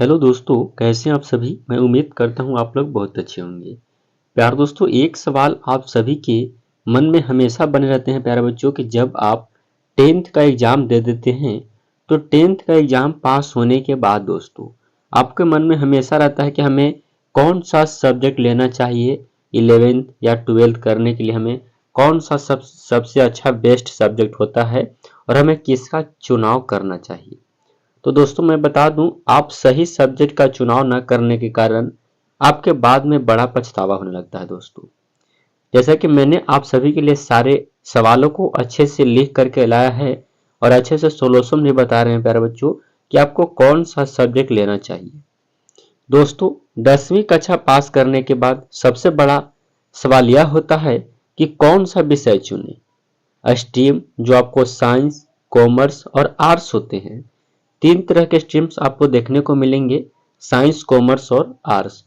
Hello दोस्तों, कैसे हैं आप सभी। मैं उम्मीद करता हूं आप लोग बहुत अच्छे होंगे। प्यारे दोस्तों, एक सवाल आप सभी के मन में हमेशा बने रहते हैं प्यारे बच्चों कि जब आप 10th का एग्जाम दे देते हैं तो 10th का एग्जाम पास होने के बाद दोस्तों आपके मन में हमेशा रहता है कि हमें कौन सा सब्जेक्ट लेना चाहिए। 11th या 12th करने के लिए हमें कौन सा सबसे अच्छा बेस्ट सब्जेक्ट होता है और हमें किसका चुनाव करना चाहिए। तो दोस्तों मैं बता दूं, आप सही सब्जेक्ट का चुनाव न करने के कारण आपके बाद में बड़ा पछतावा होने लगता है दोस्तों। जैसा कि मैंने आप सभी के लिए सारे सवालों को अच्छे से लिख करके लाया है और अच्छे से सोल्यूशन भी बता रहे हैं प्यारे बच्चों कि आपको कौन सा सब्जेक्ट लेना चाहिए। दोस्तों 10वीं कक्षा पास करने के बाद सबसे बड़ा सवाल यह होता है कि कौन सा विषय चुने। स्ट्रीम जो आपको साइंस, कॉमर्स और आर्ट्स होते हैं। तीन तरह के स्ट्रीम्स आपको देखने को मिलेंगे, साइंस, कॉमर्स और आर्ट्स।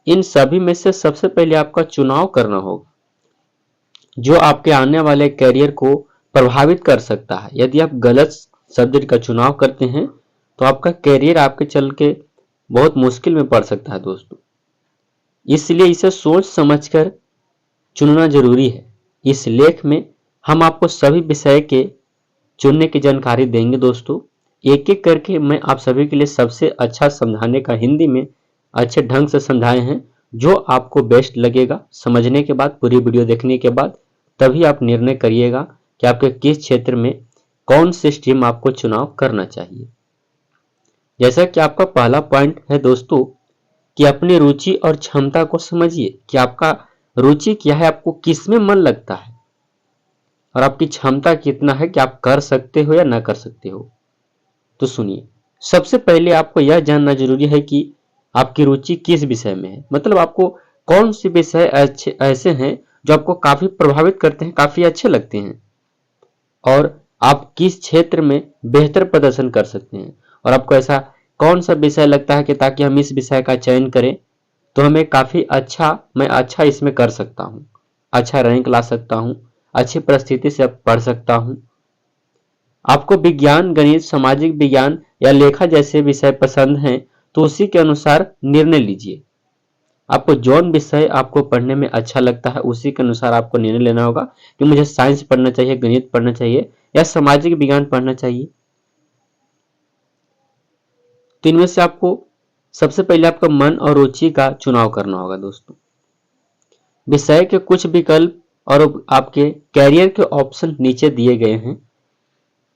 इन सभी में से सबसे पहले आपका चुनाव करना होगा जो आपके आने वाले करियर को प्रभावित कर सकता है। यदि आप गलत सब्जेक्ट का चुनाव करते हैं तो आपका करियर आपके चल के बहुत मुश्किल में पड़ सकता है दोस्तों। इसलिए इसे सोच समझकर चुनना जरूरी है। इस लेख में हम आपको सभी विषय के चुनने की जानकारी देंगे दोस्तों। एक एक करके मैं आप सभी के लिए सबसे अच्छा समझाने का हिंदी में अच्छे ढंग से समझाए हैं जो आपको बेस्ट लगेगा। समझने के बाद, पूरी वीडियो देखने के बाद तभी आप निर्णय करिएगा कि आपके किस क्षेत्र में कौन सी स्ट्रीम आपको चुनाव करना चाहिए। जैसा कि आपका पहला पॉइंट है दोस्तों कि अपनी रुचि और क्षमता को समझिए कि आपका रुचि क्या है, आपको किस में मन लगता है और आपकी क्षमता कितना है कि आप कर सकते हो या ना कर सकते हो। तो सुनिए, सबसे पहले आपको यह जानना जरूरी है कि आपकी रुचि किस विषय में है। मतलब आपको कौन से विषय अच्छे ऐसे हैं जो आपको काफी प्रभावित करते हैं, काफी अच्छे लगते हैं और आप किस क्षेत्र में बेहतर प्रदर्शन कर सकते हैं। और आपको ऐसा कौन सा विषय लगता है कि ताकि हम इस विषय का चयन करें तो हमें काफी अच्छा, मैं अच्छा इसमें कर सकता हूँ, अच्छा रैंक ला सकता हूँ, अच्छी परिस्थिति से पढ़ सकता हूँ। आपको विज्ञान, गणित, सामाजिक विज्ञान या लेखा जैसे विषय पसंद हैं तो उसी के अनुसार निर्णय लीजिए। आपको जौन विषय आपको पढ़ने में अच्छा लगता है उसी के अनुसार आपको निर्णय लेना होगा कि मुझे साइंस पढ़ना चाहिए, गणित पढ़ना चाहिए या सामाजिक विज्ञान पढ़ना चाहिए। तो इनमें से आपको सबसे पहले आपका मन और रुचि का चुनाव करना होगा दोस्तों। विषय के कुछ विकल्प और आपके कैरियर के ऑप्शन नीचे दिए गए हैं।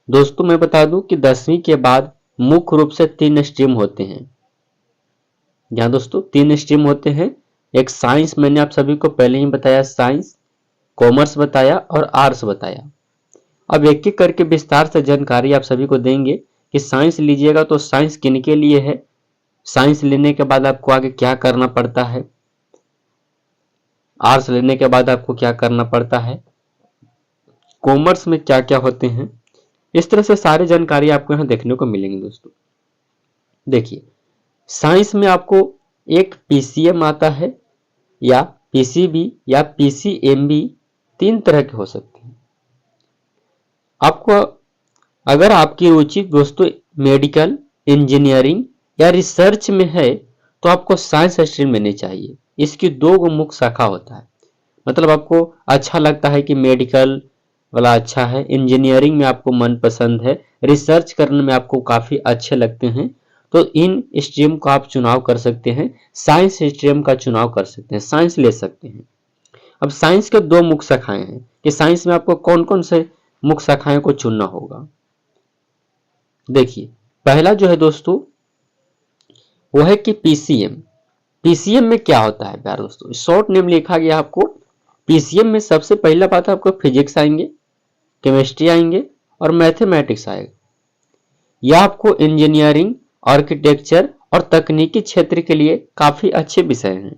दोस्तों मैं बता दूं कि 10वीं के बाद मुख्य रूप से 3 स्ट्रीम होते हैं। यहाँ दोस्तों 3 स्ट्रीम होते हैं। एक साइंस, मैंने आप सभी को पहले ही बताया, साइंस, कॉमर्स बताया और आर्ट्स बताया। अब एक एक करके विस्तार से जानकारी आप सभी को देंगे कि साइंस लीजिएगा तो साइंस किन के लिए है, साइंस लेने के बाद आपको आगे क्या करना पड़ता है, आर्ट्स लेने के बाद आपको क्या करना पड़ता है, कॉमर्स में क्या क्या होते हैं। इस तरह से सारी जानकारी आपको यहाँ देखने को मिलेंगी दोस्तों। देखिए, साइंस में आपको एक पीसीएम आता है या पीसीबी या पीसीएमबी, 3 तरह के हो सकते हैं। आपको अगर आपकी रुचि दोस्तों मेडिकल, इंजीनियरिंग या रिसर्च में है तो आपको साइंस स्ट्रीम लेनी चाहिए। इसकी 2 मुख्य शाखा होता है। मतलब आपको अच्छा लगता है कि मेडिकल वाला अच्छा है, इंजीनियरिंग में आपको मन पसंद है, रिसर्च करने में आपको काफी अच्छे लगते हैं तो इन स्ट्रीम का आप चुनाव कर सकते हैं, साइंस स्ट्रीम का चुनाव कर सकते हैं, साइंस ले सकते हैं। अब साइंस के 2 मुख्य शाखाएं हैं कि साइंस में आपको कौन कौन से मुख्य शाखाएं को चुनना होगा। देखिए, पहला जो है दोस्तों वो है कि पीसीएम। पीसीएम में क्या होता है प्यारे दोस्तों, शॉर्ट नेम लिखा गया आपको। पीसीएम में सबसे पहला बात आपको फिजिक्स आएंगे, केमिस्ट्री आएंगे और मैथमेटिक्स आएगा। यह आपको इंजीनियरिंग, आर्किटेक्चर और तकनीकी क्षेत्र के लिए काफी अच्छे विषय हैं।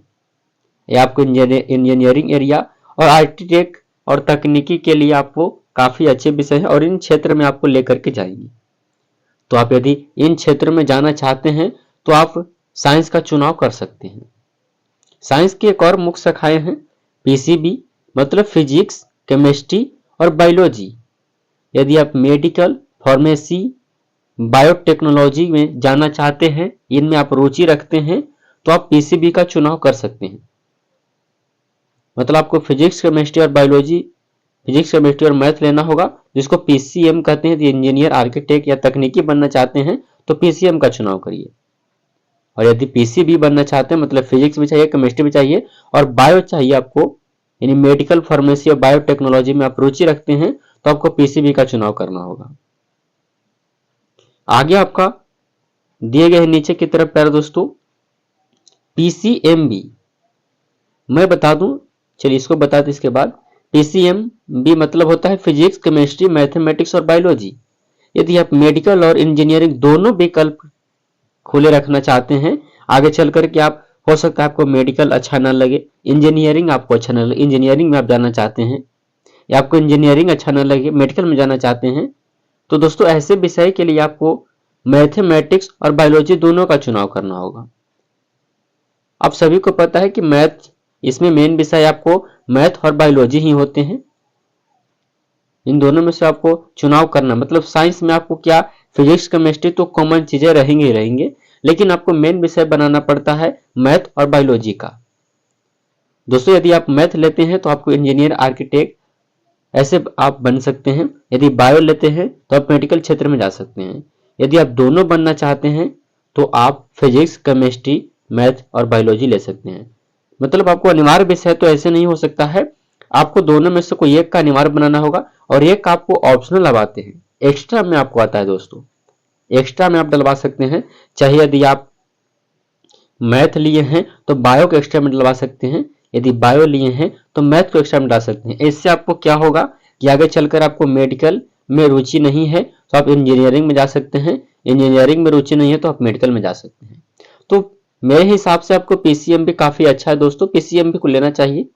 यह आपको इंजीनियरिंग एरिया और आर्किटेक्ट और तकनीकी के लिए आपको काफी अच्छे विषय हैं और इन क्षेत्र में आपको लेकर के जाएंगे। तो आप यदि इन क्षेत्रों में जाना चाहते हैं तो आप साइंस का चुनाव कर सकते हैं। साइंस की एक और मुख्य शाखाएं हैं पीसीबी, मतलब फिजिक्स, केमिस्ट्री और बायोलॉजी। यदि आप मेडिकल, फार्मेसी बायोटेक्नोलॉजी में जाना चाहते हैं, इनमें आप रुचि रखते हैं, तो आप पीसीबी का चुनाव कर सकते हैं। मतलब आपको फिजिक्स केमिस्ट्री और बायोलॉजी, फिजिक्स केमिस्ट्री और मैथ लेना होगा, जिसको पीसीएम कहते हैं। इंजीनियर, आर्किटेक्ट या तकनीकी बनना चाहते हैं तो पीसीएम का चुनाव करिए। और यदि पीसीबी बनना चाहते हैं, मतलब फिजिक्स भी चाहिए, केमिस्ट्री भी चाहिए और बायो चाहिए आपको, यानी मेडिकल, फार्मेसी और बायोटेक्नोलॉजी में आप रुचि रखते हैं, तो आपको पीसीबी का चुनाव करना होगा। आगे आपका दिए गए नीचे की तरफ प्यारे दोस्तों पीसीएमबी, मैं बता दूं, चलिए इसको बताते इसके बाद। पीसीएमबी मतलब होता है फिजिक्स, केमिस्ट्री, मैथमेटिक्स और बायोलॉजी। यदि आप मेडिकल और इंजीनियरिंग दोनों विकल्प खुले रखना चाहते हैं, आगे चल करके आप, हो सकता है आपको मेडिकल अच्छा ना लगे, इंजीनियरिंग आपको अच्छा ना लगे, इंजीनियरिंग में आप जाना चाहते हैं, या आपको इंजीनियरिंग अच्छा ना लगे, मेडिकल में जाना चाहते हैं, तो दोस्तों ऐसे विषय के लिए आपको मैथमेटिक्स और बायोलॉजी दोनों का चुनाव करना होगा। आप सभी को पता है कि मैथ, इसमें मेन विषय आपको मैथ और बायोलॉजी ही होते हैं। इन दोनों में से आपको चुनाव करना, मतलब साइंस में आपको क्या, फिजिक्स, केमिस्ट्री तो कॉमन चीजें रहेंगे ही रहेंगे, लेकिन आपको मेन विषय बनाना पड़ता है मैथ और बायोलॉजी का। दोस्तों यदि आप मैथ लेते हैं तो आपको इंजीनियर, आर्किटेक्ट ऐसे आप बन सकते हैं। यदि बायो लेते हैं तो आप मेडिकल क्षेत्र में जा सकते हैं। यदि आप दोनों बनना चाहते हैं तो आप फिजिक्स, केमिस्ट्री, मैथ और बायोलॉजी ले सकते हैं। मतलब आपको अनिवार्य विषय तो ऐसे नहीं हो सकता है, आपको दोनों में से कोई एक का अनिवार्य बनाना होगा, और एक आपको ऑप्शनल अब आते हैं, एक्स्ट्रा में आपको आता है दोस्तों। एक्स्ट्रा में आप डलवा सकते हैं, चाहे यदि आप मैथ लिए हैं तो बायो को एक्स्ट्रा में डलवा सकते हैं, यदि बायो लिए हैं तो मैथ को एक्स्ट्रा में डाल सकते हैं। इससे आपको क्या होगा कि आगे चलकर आपको मेडिकल में रुचि नहीं है तो आप इंजीनियरिंग में जा सकते हैं, इंजीनियरिंग में रुचि नहीं है तो आप मेडिकल में जा सकते हैं। तो मेरे हिसाब से आपको पीसीएम भी काफी अच्छा है दोस्तों, पीसीएम भी को लेना चाहिए।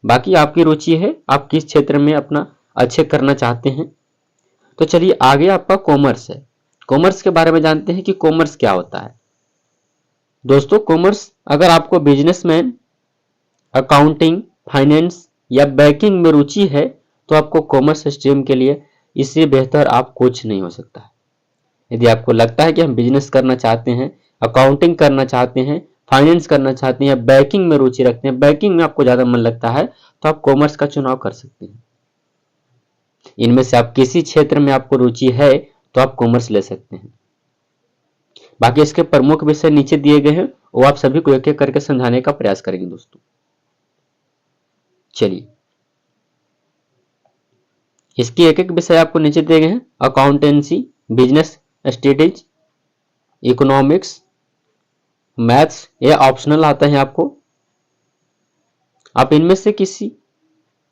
बाकी आपकी रुचि है, आप किस क्षेत्र में अपना अच्छे करना चाहते हैं। तो चलिए आगे आपका कॉमर्स है। कॉमर्स के बारे में जानते हैं कि कॉमर्स क्या होता है। दोस्तों कॉमर्स, अगर आपको बिजनेसमैन, अकाउंटिंग, फाइनेंस या बैंकिंग में रुचि है तो आपको कॉमर्स स्ट्रीम के लिए, इससे बेहतर आप कुछ नहीं हो सकता है। यदि आपको लगता है कि हम बिजनेस करना चाहते हैं, अकाउंटिंग करना चाहते हैं, फाइनेंस करना चाहते हैं या बैंकिंग में रुचि रखते हैं, बैंकिंग में आपको ज्यादा मन लगता है, तो आप कॉमर्स का चुनाव कर सकते हैं। इनमें से आप किसी क्षेत्र में आपको रुचि है तो आप कॉमर्स ले सकते हैं। बाकी इसके प्रमुख विषय नीचे दिए गए हैं, वो आप सभी को एक एक करके समझाने का प्रयास करेंगे दोस्तों। चलिए इसकी एक एक विषय आपको नीचे दिए गए हैं। Accountancy, business studies, economics, maths, ये ऑप्शनल आता है आपको। आप इनमें से किसी,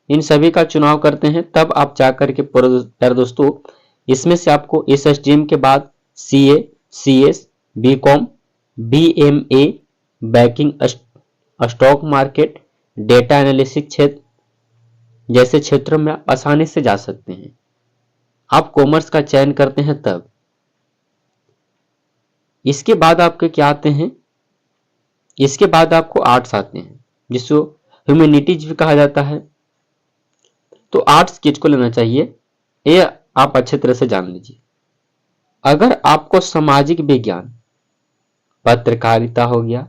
इन सभी का चुनाव करते हैं, तब आप जाकर के प्यारे दोस्तों इसमें से आपको इस स्ट्रीम के बाद CA, CS, BCom, BMA, banking, stock market, data analysis क्षेत्र जैसे क्षेत्रों में आप आसानी से जा सकते हैं। आप कॉमर्स का चयन करते हैं तब। इसके बाद आपके क्या आते हैं, इसके बाद आपको आर्ट्स आते हैं, जिसको ह्यूमैनिटीज भी कहा जाता है। तो आर्ट्स किसको लेना चाहिए, ये आप अच्छे तरह से जान लीजिए। अगर आपको सामाजिक विज्ञान, पत्रकारिता हो गया,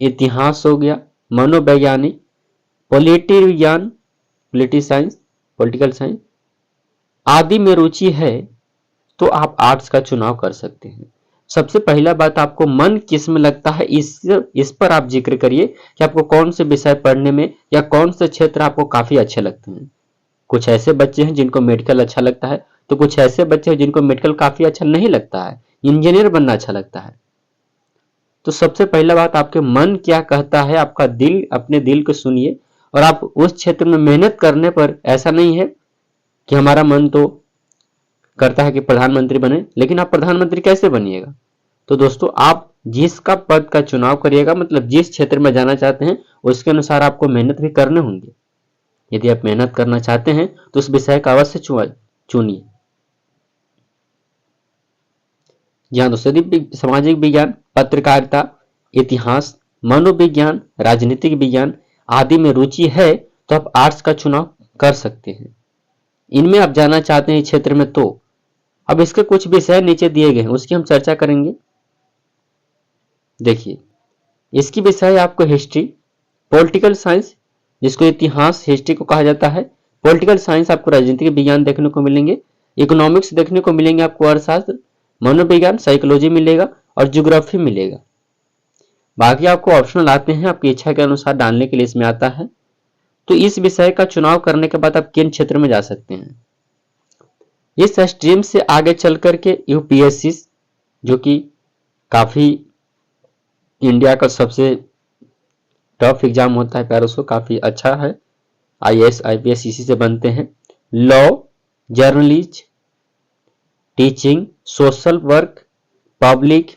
इतिहास हो गया, मनोवैज्ञानिक, पॉलिटी विज्ञान, पॉलिटिकल साइंस आदि में रुचि है तो आप आर्ट्स का चुनाव कर सकते हैं। सबसे पहला बात, आपको मन किस में लगता है, इस पर आप जिक्र करिए कि आपको कौन से विषय पढ़ने में या कौन से क्षेत्र आपको काफी अच्छे लगते हैं। कुछ ऐसे बच्चे हैं जिनको मेडिकल अच्छा लगता है, तो कुछ ऐसे बच्चे हैं जिनको मेडिकल काफी अच्छा नहीं लगता है, इंजीनियर बनना अच्छा लगता है। तो सबसे पहला बात, आपके मन क्या कहता है, आपका दिल, अपने दिल को सुनिए और आप उस क्षेत्र में मेहनत करने पर, ऐसा नहीं है कि हमारा मन तो करता है कि प्रधानमंत्री बने, लेकिन आप प्रधानमंत्री कैसे बनिएगा। तो दोस्तों आप जिसका पद का चुनाव करिएगा, मतलब जिस क्षेत्र में जाना चाहते हैं उसके अनुसार आपको मेहनत भी करने होंगे। यदि आप मेहनत करना चाहते हैं तो उस विषय का अवश्य चुनिए। जहां दोस्तों यदि सामाजिक विज्ञान, पत्रकारिता, इतिहास, मनोविज्ञान, राजनीतिक विज्ञान आदि में रुचि है तो आप आर्ट्स का चुनाव कर सकते हैं। इनमें आप जाना चाहते हैं क्षेत्र में, तो अब इसके कुछ विषय नीचे दिए गए हैं, उसकी हम चर्चा करेंगे। देखिए, इसकी विषय आपको हिस्ट्री, पॉलिटिकल साइंस जिसको इतिहास हिस्ट्री को कहा जाता है, पॉलिटिकल साइंस आपको राजनीतिक विज्ञान देखने को मिलेंगे, इकोनॉमिक्स देखने को मिलेंगे आपको अर्थशास्त्र, मनोविज्ञान साइकोलॉजी मिलेगा और ज्योग्राफी मिलेगा। बाकी आपको ऑप्शनल आते हैं, आपकी इच्छा के अनुसार डालने के लिए इसमें आता है। तो इस विषय का चुनाव करने के बाद आप किन क्षेत्र में जा सकते हैं। इस स्ट्रीम से आगे चल करके यूपीएससी जो कि काफी इंडिया का सबसे टफ एग्जाम होता है प्यारों, उसको काफी अच्छा है, आईएएस आईपीएस इसी से बनते हैं। Law, journalist, teaching, social work, public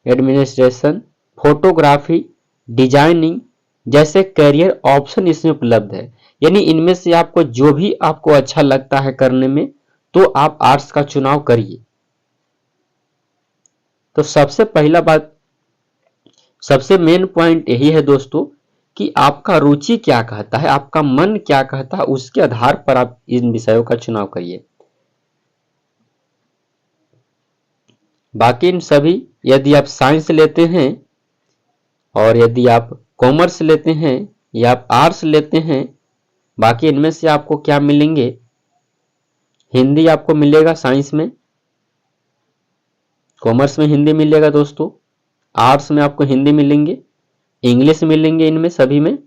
administration, photography, designing जैसे करियर ऑप्शन इसमें उपलब्ध है। यानी इनमें से आपको जो भी आपको अच्छा लगता है करने में, तो आप आर्ट्स का चुनाव करिए। तो सबसे पहला बात, सबसे मेन पॉइंट यही है दोस्तों कि आपका रुचि क्या कहता है, आपका मन क्या कहता है, उसके आधार पर आप इन विषयों का चुनाव करिए। बाकी इन सभी, यदि आप साइंस लेते हैं और यदि आप कॉमर्स लेते हैं या आप आर्ट्स लेते हैं, बाकी इनमें से आपको क्या मिलेंगे, हिंदी आपको मिलेगा साइंस में, कॉमर्स में हिंदी मिलेगा दोस्तों, आर्ट्स में आपको हिंदी मिलेंगे, इंग्लिश मिलेंगे इनमें सभी में,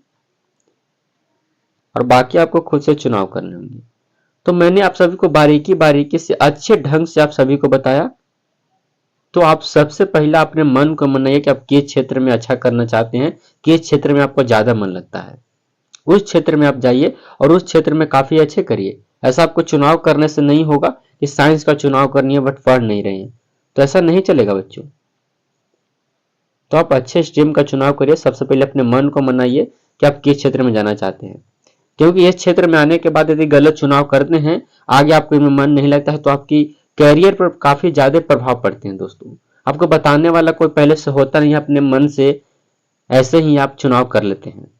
और बाकी आपको खुद से चुनाव करने होंगे। तो मैंने आप सभी को बारीकी बारीकी से अच्छे ढंग से आप सभी को बताया। तो आप सबसे पहला अपने मन को मनाइए कि आप किस क्षेत्र में अच्छा करना चाहते हैं, किस क्षेत्र में आपको ज्यादा मन लगता है, उस क्षेत्र में आप जाइए और उस क्षेत्र में काफी अच्छे करिए। ऐसा आपको चुनाव करने से नहीं होगा कि साइंस का चुनाव करनी है बट पढ़ नहीं रहे हैं, तो ऐसा नहीं चलेगा बच्चों। तो आप अच्छे स्ट्रीम का चुनाव करिए। सबसे पहले अपने मन को मनाइए कि आप किस क्षेत्र में जाना चाहते हैं, क्योंकि इस क्षेत्र में आने के बाद यदि गलत चुनाव करते हैं, आगे आपको इनमें मन नहीं लगता है, तो आपकी कैरियर पर काफी ज्यादा प्रभाव पड़ते हैं दोस्तों। आपको बताने वाला कोई पहले से होता नहीं, अपने मन से ऐसे ही आप चुनाव कर लेते हैं।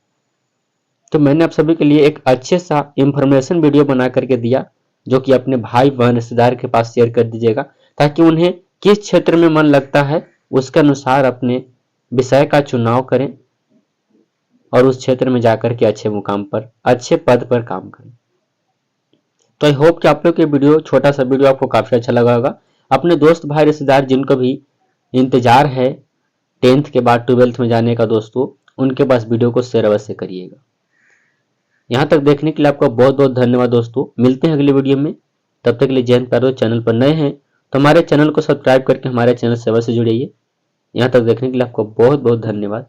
तो मैंने आप सभी के लिए एक अच्छे सा इंफॉर्मेशन वीडियो बना करके दिया, जो कि अपने भाई बहन रिश्तेदार के पास शेयर कर दीजिएगा, ताकि उन्हें किस क्षेत्र में मन लगता है उसके अनुसार अपने विषय का चुनाव करें और उस क्षेत्र में जाकर के अच्छे मुकाम पर, अच्छे पद पर काम करें। तो आई होप कि आप लोग के वीडियो, छोटा सा वीडियो आपको काफी अच्छा लगा होगा। अपने दोस्त भाई रिश्तेदार जिनको भी इंतजार है 10th के बाद 12th में जाने का दोस्तों, उनके पास वीडियो को शेयर अवश्य करिएगा। यहाँ तक देखने के लिए आपका बहुत बहुत धन्यवाद दोस्तों। मिलते हैं अगले वीडियो में, तब तक के लिए जय हिंद प्यारे। चैनल पर नए हैं तो हमारे चैनल को सब्सक्राइब करके हमारे चैनल से अवश्य जुड़िए। यहाँ तक देखने के लिए आपको बहुत बहुत धन्यवाद।